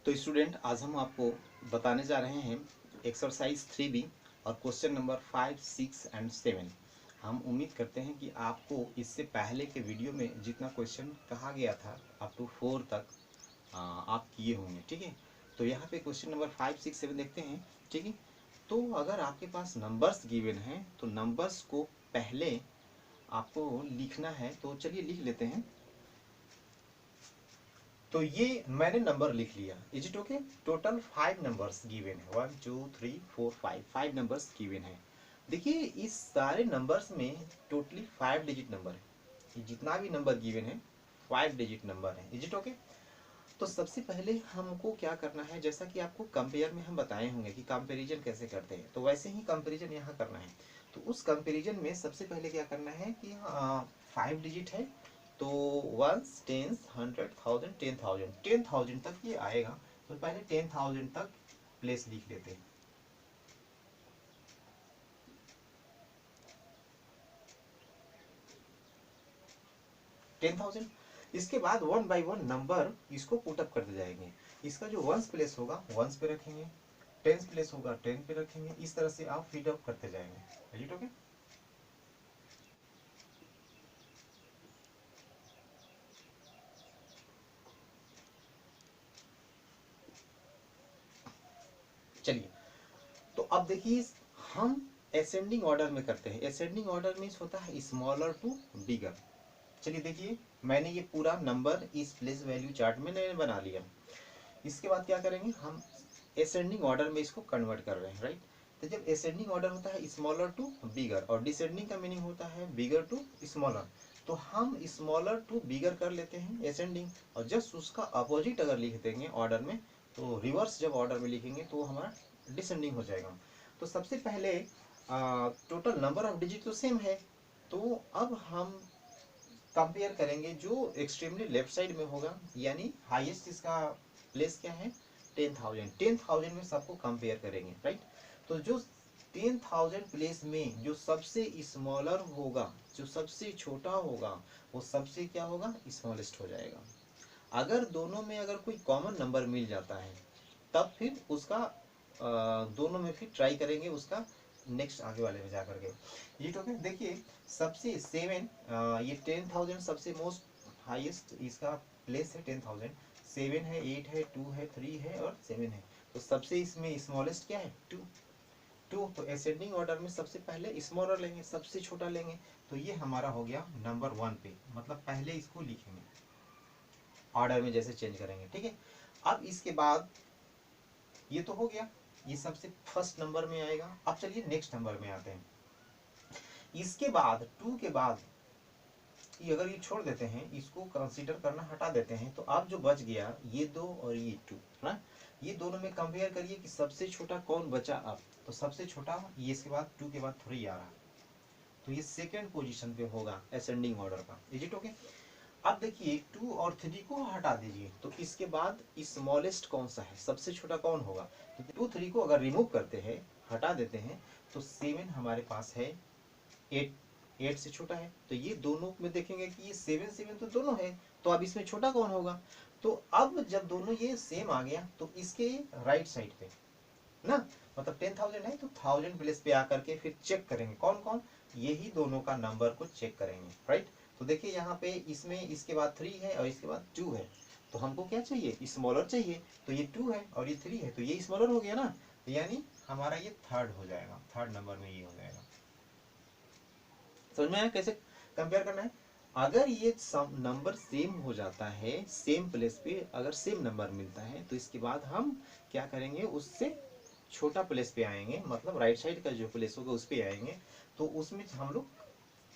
तो स्टूडेंट, आज हम आपको बताने जा रहे हैं एक्सरसाइज 3B और क्वेश्चन नंबर 5, 6 एंड 7। हम उम्मीद करते हैं कि आपको इससे पहले के वीडियो में जितना क्वेश्चन कहा गया था अप टू 4 तक आप किए होंगे। ठीक है, तो यहाँ पे क्वेश्चन नंबर 5, 6, 7 देखते हैं। ठीक है, तो अगर आपके पास नंबर्स गिवन हैं तो नंबर्स को पहले आपको लिखना है। तो चलिए लिख लेते हैं। तो ये मैंने नंबर लिख लिया। Is it okay? Total 5 numbers given है। 1 2 3 4 5 नंबर्स गिवन है। देखिए, इस सारे नंबर्स में टोटली 5 डिजिट नंबर है। ये जितना भी नंबर गिवन है 5 डिजिट नंबर है। Is it okay? तो सबसे पहले हमको क्या करना है, जैसा कि आपको कंपेयर में हम बताए होंगे कि कंपैरिजन कैसे करते हैं, तो वैसे ही कंपैरिजन यहाँ करना है। तो उस कंपैरिजन में सबसे पहले क्या करना है कि 5 डिजिट है, तो वंस, टेंस, 100,000, 10,000, 10,000 तक ये आएगा। तो पहले 10,000 तक प्लेस लिख लेते हैं। Ten thousand. इसके बाद वन बाई वन नंबर इसको पुटअप करते जाएंगे। इसका जो वंस प्लेस होगा वंस पे रखेंगे, टेंस प्लेस होगा 10 पे रखेंगे। इस तरह से आप फीड अप करते जाएंगे। राइट? ओके, चलिए। तो अब देखिए, हम असेंडिंग ऑर्डर में करते हैं। असेंडिंग ऑर्डर मीन्स होता है स्मॉलर टू बिगर। चलिए देखिए, मैंने ये पूरा नंबर इस प्लेस वैल्यू चार्ट में मैंने बना लिया। इसके बाद क्या करेंगे, हम असेंडिंग ऑर्डर में इसको कन्वर्ट कर रहे हैं। राइट? तो जब असेंडिंग ऑर्डर होता है स्मॉलर टू बिगर और डिसेंडिंग का मीनिंग होता है बिगर टू स्मॉलर, तो हम स्मॉलर टू बिगर कर लेते हैं असेंडिंग, और जस्ट उसका अपोजिट अगर लिख देंगे ऑर्डर में, तो रिवर्स जब ऑर्डर में लिखेंगे तो हमारा डिसेंडिंग हो जाएगा। तो सबसे पहले टोटल नंबर ऑफ डिजिट तो सेम है, तो अब हम कंपेयर करेंगे जो एक्सट्रीमली लेफ्ट साइड में होगा, यानी हाईएस्ट इसका प्लेस क्या है, 10,000। 10,000 में सबको कंपेयर करेंगे। राइट? तो जो 10,000 प्लेस में जो सबसे स्मॉलर होगा, जो सबसे छोटा होगा, वो सबसे क्या होगा, स्मॉलेस्ट हो जाएगा। अगर दोनों में अगर कोई कॉमन नंबर मिल जाता है, तब फिर उसका दोनों में फिर ट्राई करेंगे उसका नेक्स्ट आगे वाले में जा करके। ये टोटल देखिए, सबसे 7, ये 10,000 सबसे मोस्ट हाईएस्ट इसका प्लेस है। 10,000 7 है, 8 है, 2 है, 3 है और 7 है। तो सबसे इसमें स्मॉलेस्ट क्या है, 2। तो असेंडिंग ऑर्डर में सबसे पहले स्मॉलर लेंगे, सबसे छोटा लेंगे। तो ये हमारा हो गया नंबर 1 पे, मतलब पहले इसको लिखेंगे ऑर्डर में जैसे चेंज करेंगे। ठीक है, अब इसके बाद ये तो हो गया, ये सबसे फर्स्ट नंबर में आएगा। अब चलिए नेक्स्ट नंबर में आते हैं। इसके बाद 2 के बाद ये अगर ये छोड़ देते हैं, इसको कंसीडर करना हटा देते हैं, तो अब जो बच गया ये 2 और ये 2 ना, ये दोनों में कंपेयर करिए कि सबसे छोटा कौन बचा। अब तो सबसे छोटा ये, इसके बाद 2 के बाद 3 आ रहा, तो ये सेकेंड पोजीशन पे होगा असेंडिंग ऑर्डर का। Is it okay? अब देखिए 2 और 3 को हटा दीजिए, तो इसके बाद स्मॉलेस्ट कौन सा है, सबसे छोटा कौन होगा। तो 2 3 को अगर रिमूव करते हैं, हटा देते हैं, तो 7 हमारे पास है। 8 8 से छोटा है, तो ये दोनों में देखेंगे कि ये 7 7 तो दोनों है, तो अब इसमें छोटा कौन होगा। तो अब जब दोनों ये सेम आ गया, तो इसके राइट साइड पे ना, मतलब 10,000 है तो 1000 प्लेस पे आकर के फिर चेक करेंगे कौन कौन, यही दोनों का नंबर को चेक करेंगे। राइट? तो देखिए यहाँ पे इसमें इसके बाद 3 है और इसके बाद 2 है, तो हमको क्या चाहिए, स्मॉलर चाहिए। तो ये 2 है और ये 3 है, तो ये स्मॉलर हो गया ना, यानी हमारा ये थर्ड हो जाएगा, थर्ड नंबर में ये हो जाएगा। समझ में आया कैसे कंपेयर करना है। अगर ये नंबर सेम हो जाता है, सेम प्लेस पे अगर सेम नंबर मिलता है, तो इसके बाद हम क्या करेंगे, उससे छोटा प्लेस पे आएंगे, मतलब राइट साइड का जो प्लेस होगा उस पे आएंगे। तो उसमें हम लोग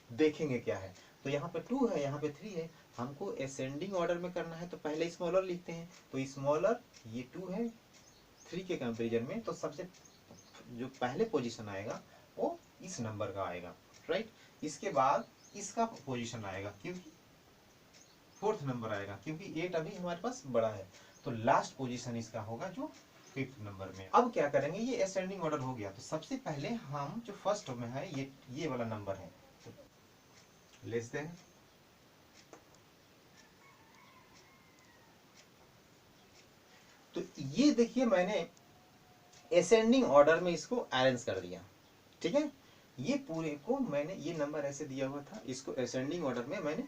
देखेंगे क्या है। तो यहाँ पे 2 है, यहाँ पे 3 है, हमको असेंडिंग ऑर्डर में करना है, तो पहले स्मॉलर लिखते हैं। तो स्मॉलर ये 2 है 3 के कंपेरिजन में, तो सबसे जो पहले पोजीशन आएगा वो इस नंबर का आएगा। राइट? इसके बाद इसका पोजीशन आएगा, क्योंकि फोर्थ नंबर आएगा, क्योंकि 8 अभी हमारे पास बड़ा है। तो लास्ट पोजीशन इसका होगा जो 5th नंबर में। अब क्या करेंगे, ये असेंडिंग ऑर्डर हो गया, तो सबसे पहले हम जो फर्स्ट में है ये वाला नंबर है, लेस देन, तो ये देखिए मैंने असेंडिंग ऑर्डर में इसको अरेंज कर दिया, ठीक है। ये पूरे को मैंने, ये नंबर ऐसे दिया हुआ था, इसको असेंडिंग ऑर्डर में मैंने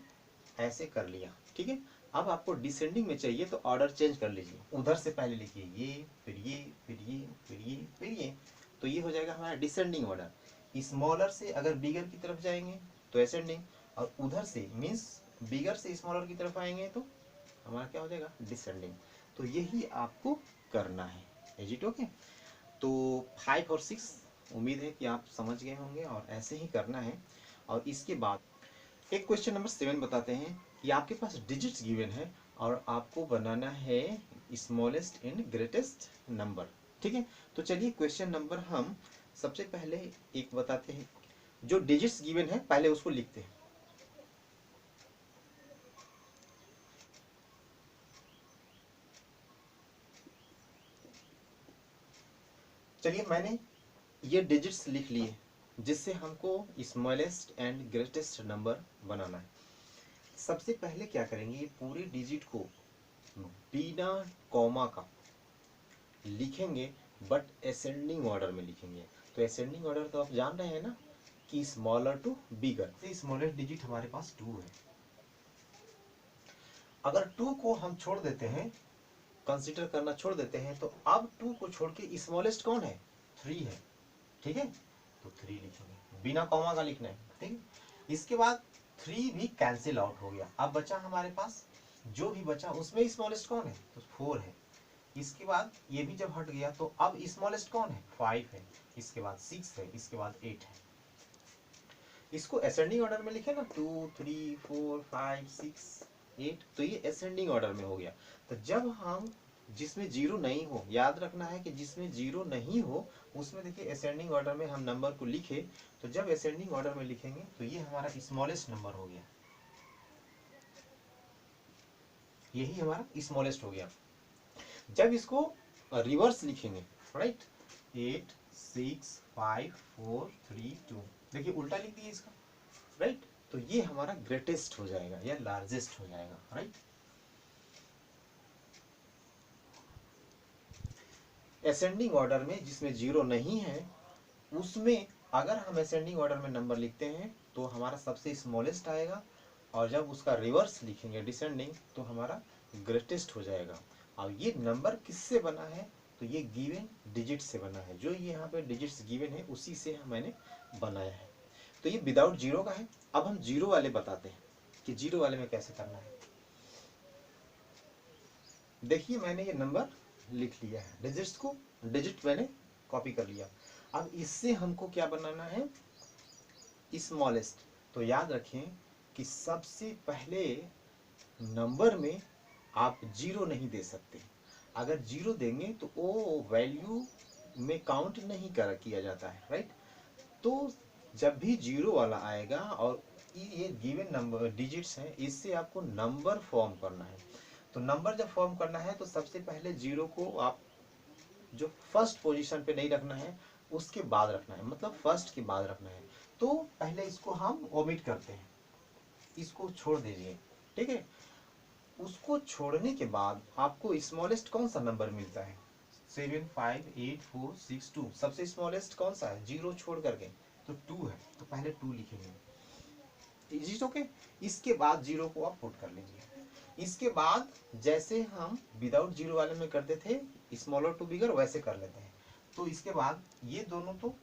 ऐसे कर लिया, ठीक है। अब आपको डिसेंडिंग में चाहिए तो ऑर्डर चेंज कर लीजिए, उधर से पहले लिखिए ये, फिर ये, फिर ये, फिर ये, फिर ये, तो ये हो जाएगा हमारा डिसेंडिंग ऑर्डर। स्मॉलर से अगर बिगर की तरफ जाएंगे तो असेंडिंग, और उधर से मीन्स बिगर से स्मॉलर की तरफ आएंगे तो हमारा क्या हो जाएगा, डिसेंडिंग। तो यही आपको करना है। Is it okay? तो 5 और 6 उम्मीद है कि आप समझ गए होंगे और ऐसे ही करना है। और इसके बाद एक क्वेश्चन नंबर 7 बताते हैं कि आपके पास डिजिट्स गिवन है और आपको बनाना है स्मॉलेस्ट एंड ग्रेटेस्ट नंबर, ठीक है। तो चलिए क्वेश्चन नंबर हम सबसे पहले एक बताते हैं, जो डिजिट्स गिवन है पहले उसको लिखते हैं। चलिए मैंने ये डिजिट्स लिख लिए, जिससे हमको स्मॉलेस्ट एंड ग्रेटेस्ट नंबर बनाना है। सबसे पहले क्या करेंगे, ये पूरे डिजिट को बिना कॉमा का लिखेंगे, बट असेंडिंग ऑर्डर में लिखेंगे। तो असेंडिंग ऑर्डर तो आप जान रहे हैं ना कि smaller to bigger. Smallest digit हमारे पास 2 है। अगर 2 को हम छोड़ देते हैं, कंसीडर करना छोड़ देते हैं, तो अब 2 को छोड़ के स्मॉलेस्ट कौन है, 3 है, ठीक है। तो 3 लिखेंगे, बिना कॉमा का लिखना है, ठीक है। इसके बाद 3 भी कैंसिल आउट हो गया। अब बचा हमारे पास, जो भी बचा उसमें स्मॉलेस्ट कौन है, तो 4 है। इसके बाद ये भी जब हट गया तो अब स्मॉलेस्ट कौन है, 5 है। इसके बाद 6 है, इसके बाद 8 है। इसको असेंडिंग ऑर्डर में लिखे ना, 2 3 4 5 6 8, तो ये असेंडिंग ऑर्डर में हो गया। तो जब हम जिसमें जीरो नहीं हो, याद रखना है कि जिसमें जीरो नहीं हो उसमें देखिए असेंडिंग ऑर्डर में हम नंबर को लिखे, तो जब असेंडिंग ऑर्डर में लिखेंगे तो ये हमारा स्मॉलेस्ट नंबर हो गया, यही हमारा स्मॉलेस्ट हो गया। जब इसको रिवर्स लिखेंगे, राइट, 8 6 5 4 3 2, देखिए उल्टा लिख दिए इसका, राइट। तो ये हमारा ग्रेटेस्ट हो जाएगा या लार्जेस्ट हो जाएगा, राइट। असेंडिंग ऑर्डर में जिसमें जीरो नहीं है उसमें अगर हम असेंडिंग ऑर्डर में नंबर लिखते हैं तो हमारा सबसे स्मॉलेस्ट आएगा, और जब उसका रिवर्स लिखेंगे डिसेंडिंग तो हमारा ग्रेटेस्ट हो जाएगा। और ये नंबर किससे बना है, तो ये गिवन डिजिट से बना है, जो ये यहाँ पे डिजिट्स गिवन है उसी से मैंने बनाया है। तो ये विदाउट जीरो का है। अब हम जीरो वाले बताते हैं कि जीरो वाले में कैसे करना है। देखिए मैंने ये नंबर लिख लिया है, डिजिट्स को, डिजिट मैंने कॉपी कर लिया। अब इससे हमको क्या बनाना है, स्मॉलेस्ट। तो याद रखें कि सबसे पहले नंबर में आप जीरो नहीं दे सकते। अगर जीरो देंगे तो वो वैल्यू में काउंट नहीं किया जाता है, राइट। तो जब भी जीरो वाला आएगा और ये गिवन नंबर डिजिट्स हैं, इससे आपको नंबर फॉर्म करना है। तो नंबर जब फॉर्म करना है तो सबसे पहले जीरो को आप जो फर्स्ट पोजीशन पे नहीं रखना है, उसके बाद रखना है, मतलब फर्स्ट के बाद रखना है। तो पहले इसको हम ओमिट करते हैं, इसको छोड़ दीजिए, ठीक है। उसको छोड़ने के बाद आपको स्मॉलेस्ट कौन सा नंबर मिलता है, 7 5 8 4 6 2, सबसे स्मॉलेस्ट कौन सा है, जीरो छोड़ करके, तो 2 है। तो पहले 2 लिखेंगे, इज ओके। इसके बाद जीरो को आप पुट कर लीजिए। इसके बाद जैसे हम विदाउट जीरो वाले में करते थे स्मॉलर टू बिगर, वैसे कर लेते हैं। तो इसके बाद ये दोनों तो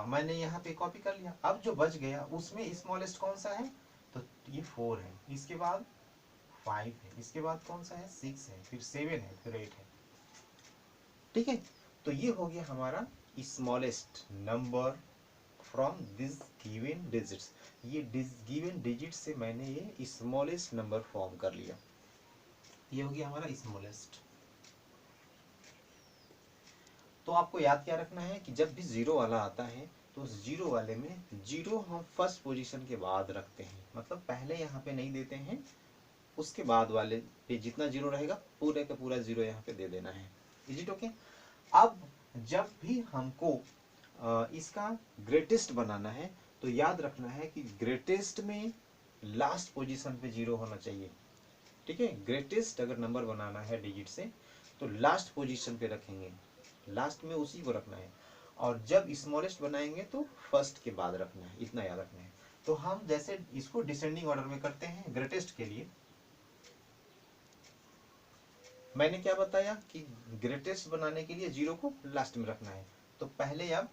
मैंने यहाँ पे कॉपी कर लिया। अब जो बच गया उसमें स्मॉलेस्ट कौन सा है, तो ये 4 है। इसके बाद 5 है, इसके बाद कौन सा है, 6 है, फिर 7 है, फिर 8 है, ठीक है। तो ये हो गया हमारा smallest number from this given digits. ये गिवन डिजिट से मैंने ये स्मॉलेस्ट नंबर फॉर्म कर लिया, ये हो गया हमारा स्मॉलेस्ट। तो आपको याद क्या रखना है कि जब भी जीरो वाला आता है तो उस जीरो वाले में जीरो हम फर्स्ट पोजीशन के बाद रखते हैं, मतलब पहले यहाँ पे नहीं देते हैं, उसके बाद वाले पे जितना जीरो रहेगा पूरे का पूरा जीरो यहाँ पे दे देना है। Is it okay? अब जब भी हमको इसका ग्रेटेस्ट बनाना है तो याद रखना है कि ग्रेटेस्ट में लास्ट पोजीशन पे जीरो होना चाहिए, ठीक है। ग्रेटेस्ट अगर नंबर बनाना है डिजिट से तो लास्ट पोजीशन पे रखेंगे, लास्ट में उसी को रखना है, और जब स्मॉलेस्ट बनाएंगे तो फर्स्ट के बाद रखना है, इतना याद रखना है। तो हम जैसे इसको डिसेंडिंग ऑर्डर में करते हैं ग्रेटेस्ट के लिए, मैंने क्या बताया कि ग्रेटेस्ट बनाने के लिए जीरो को लास्ट में रखना है। तो पहले अब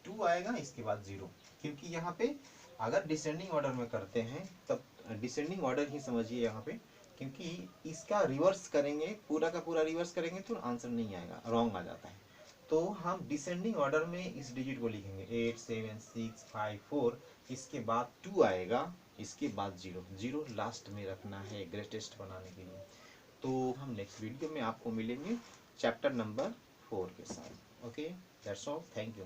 2 आएगा, इसके बाद 0, क्योंकि यहाँ पे अगर डिसेंडिंग ऑर्डर में करते हैं तब डिसेंडिंग ऑर्डर ही समझिए यहाँ पे, क्योंकि इसका रिवर्स करेंगे, पूरा का पूरा रिवर्स करेंगे तो आंसर नहीं आएगा, रॉन्ग आ जाता है। तो हम डिसेंडिंग ऑर्डर में इस डिजिट को लिखेंगे 8 7 6 5 4, इसके बाद 2 आएगा, इसके बाद 0, 0 लास्ट में रखना है ग्रेटेस्ट बनाने के लिए। तो हम नेक्स्ट वीडियो में आपको मिलेंगे चैप्टर नंबर 4 के साथ। Okay, that's all, thank you.